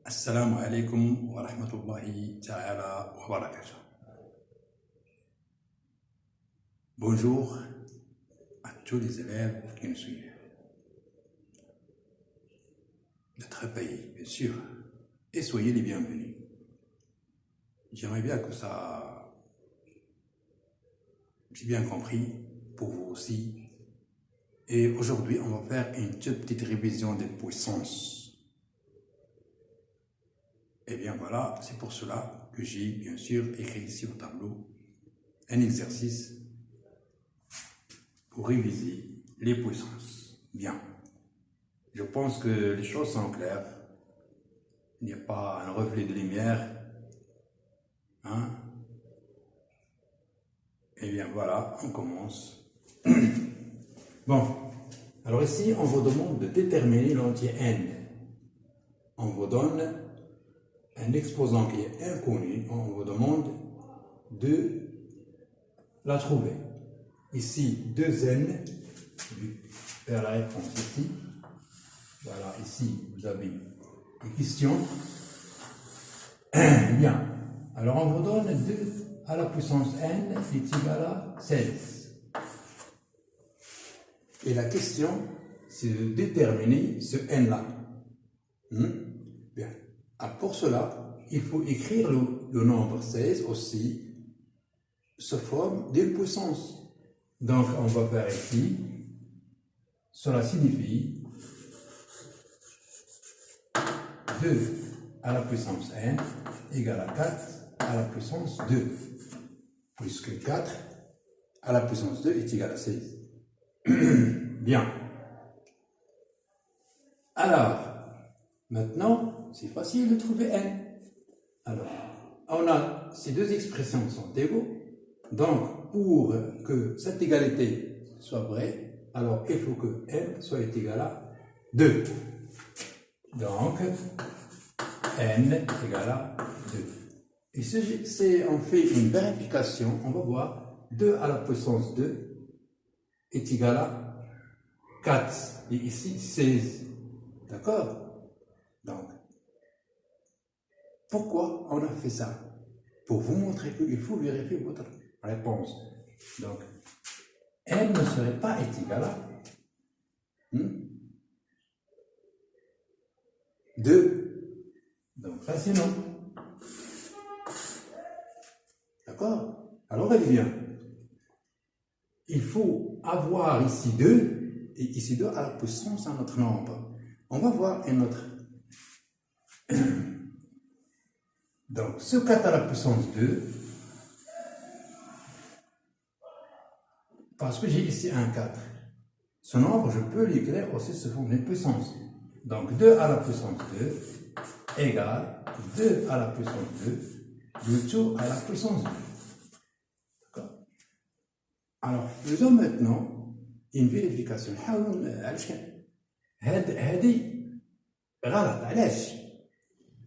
Assalamu alaikum wa rahmatullahi ta'ala wa barakatuh. Bonjour à tous les élèves qui nous suivent. Notre pays, bien sûr, et soyez les bienvenus. J'aimerais bien que ça, j'ai bien compris, pour vous aussi. Et aujourd'hui, on va faire une toute petite révision des puissances. Et bien voilà, c'est pour cela que j'ai bien sûr écrit ici au tableau un exercice pour réviser les puissances. Bien, je pense que les choses sont claires. Il n'y a pas un reflet de lumière. Hein? Et bien voilà, on commence. Bon, alors ici, on vous demande de déterminer l'entier n. On vous donne un exposant qui est inconnu, on vous demande de la trouver. Ici, 2n, vers la réponse ici. Voilà, ici, vous avez des questions. Bien, alors on vous donne 2 à la puissance n est égal à 16. Et la question, c'est de déterminer ce n-là. Bien. Alors pour cela, il faut écrire le nombre 16 aussi sous forme d'une puissance. Donc, on va faire ici, cela signifie 2 à la puissance n égale à 4 à la puissance 2, puisque 4 à la puissance 2 est égal à 16. Bien. Alors, maintenant, c'est facile de trouver n. Alors, on a ces deux expressions sont égaux. Donc, pour que cette égalité soit vraie, alors il faut que n soit égal à 2. Donc, n égale à 2. Et si on fait une vérification, on va voir 2 à la puissance 2 est égal à 4. Et ici, 16. D'accord? Donc, pourquoi on a fait ça? Pour vous montrer qu'il faut vérifier votre réponse. Donc, n ne serait pas égal à 2. Donc, ça c'est non. D'accord? Alors, elle vient. Il faut avoir ici 2 et ici 2 à la puissance d'un autre nombre. On va voir un autre. Donc, ce 4 à la puissance 2, parce que j'ai ici un 4, ce nombre, je peux l'écrire aussi sous forme de puissance. Donc, 2 à la puissance 2 égale 2 à la puissance 2, le tout à la puissance 2. D'accord? Alors, faisons maintenant une vérification. هذه غلط. علاش؟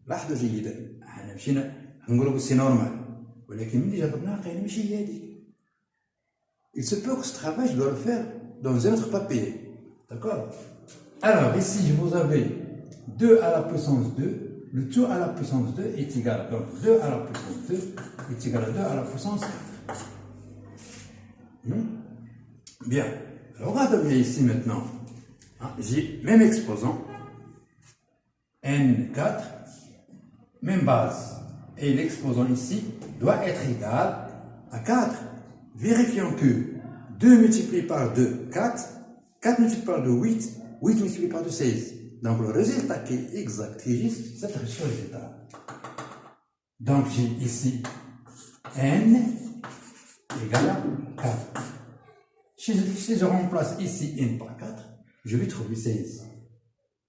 لاحظوا جيدا، احنا مشينا نقولوا سي نورمال، ولكن ملي جربناها لقينا ماشي هي هذيك. Il se peut que ce travail, je dois le faire dans un autre papier. D'accord? Alors, ici, vous avez 2 à la puissance 2, le tout à la puissance 2 est égal. Donc, 2 à la puissance 2 est égal à 2 à la puissance 4. Bien. Alors, regardez bien ici maintenant. J'ai même exposant, n4, même base. Et l'exposant ici doit être égal à 4. Vérifions que 2 multiplié par 2, 4. 4 multiplié par 2, 8. 8 multiplié par 2, 16. Donc le résultat qui est exact, qui est juste, c'est ce résultat. Donc j'ai ici n égale à 4. Si je remplace ici n par 4, je vais trouver 16.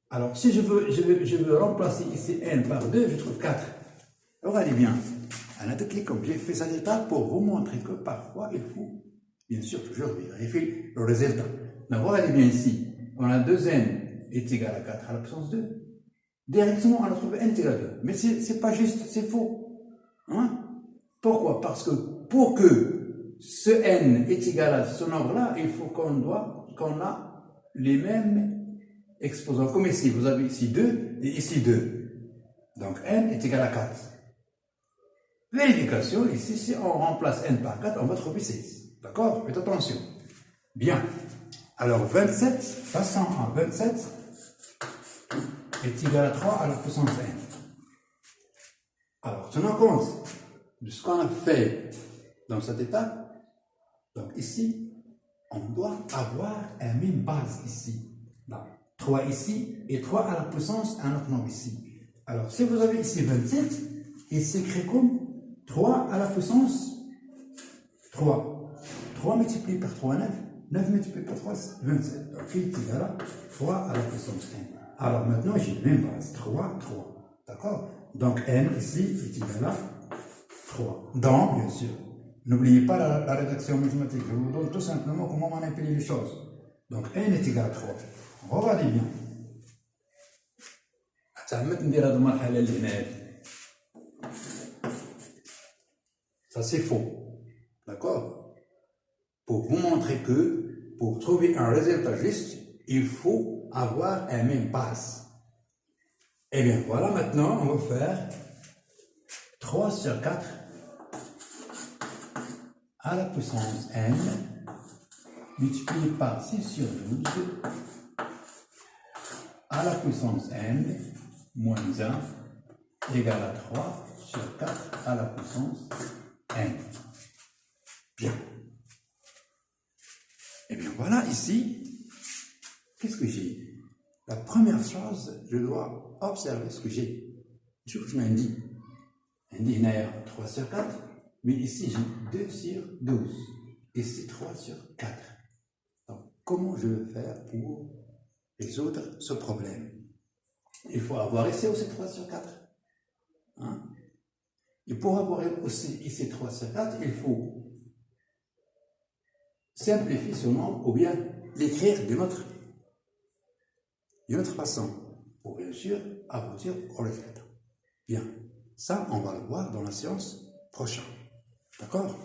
Alors si je veux remplacer ici n par 2, je trouve 4. Regardez bien. Comme j'ai fait cette étape pour vous montrer que parfois il faut, bien sûr, toujours vérifier le résultat. Donc, regardez bien ici, on a 2n est égal à 4 à la puissance 2. Directement, on a trouvé n est égal à 2. Mais c'est pas juste, c'est faux. Hein? Pourquoi? Parce que pour que ce n est égal à ce nombre-là, il faut qu'on a les mêmes exposants. Comme ici, vous avez ici 2 et ici 2. Donc n est égal à 4. Vérification, ici, si on remplace n par 4, on va trouver 6. D'accord? Faites attention. Bien. Alors 27, passant à 27, est égal à 3 à la puissance n. Alors, tenons compte de ce qu'on a fait dans cette étape. Donc ici, on doit avoir une même base ici. Là, 3 ici et 3 à la puissance un autre nombre ici. Alors, si vous avez ici 27, il s'écrit comme 3 à la puissance 3. 3 multiplié par 3, 9. 9 multiplié par 3, 27. Donc, il est égal à 3 à la puissance n. Alors, maintenant, j'ai la même base. 3, 3. D'accord? Donc, n ici est égal à 3. Donc, bien sûr, n'oubliez pas la rédaction mathématique. Je vous donne tout simplement comment manipuler les choses. Donc, n est égal à 3. Regardez bien. Ça, c'est faux. D'accord? Pour vous montrer que pour trouver un résultat juste, il faut avoir une même base. Eh bien, voilà, maintenant, on va faire 3 sur 4 à la puissance n multiplié par 6 sur 12 à la puissance n moins 1 égale à 3 sur 4 à la puissance n. Bien. Et bien voilà, ici, qu'est-ce que j'ai? La première chose, je dois observer ce que j'ai. Je m'indique. Indique 3 sur 4, mais ici j'ai 2 sur 12. Ici 3 sur 4. Donc, comment je vais faire pour résoudre ce problème? Il faut avoir ici aussi 3 sur 4. Hein? Et pour avoir aussi ici 3 sur 4, il faut simplifier ce nombre ou bien l'écrire d'une autre façon pour bien sûr aboutir au résultat. Bien, ça on va le voir dans la séance prochaine. D'accord?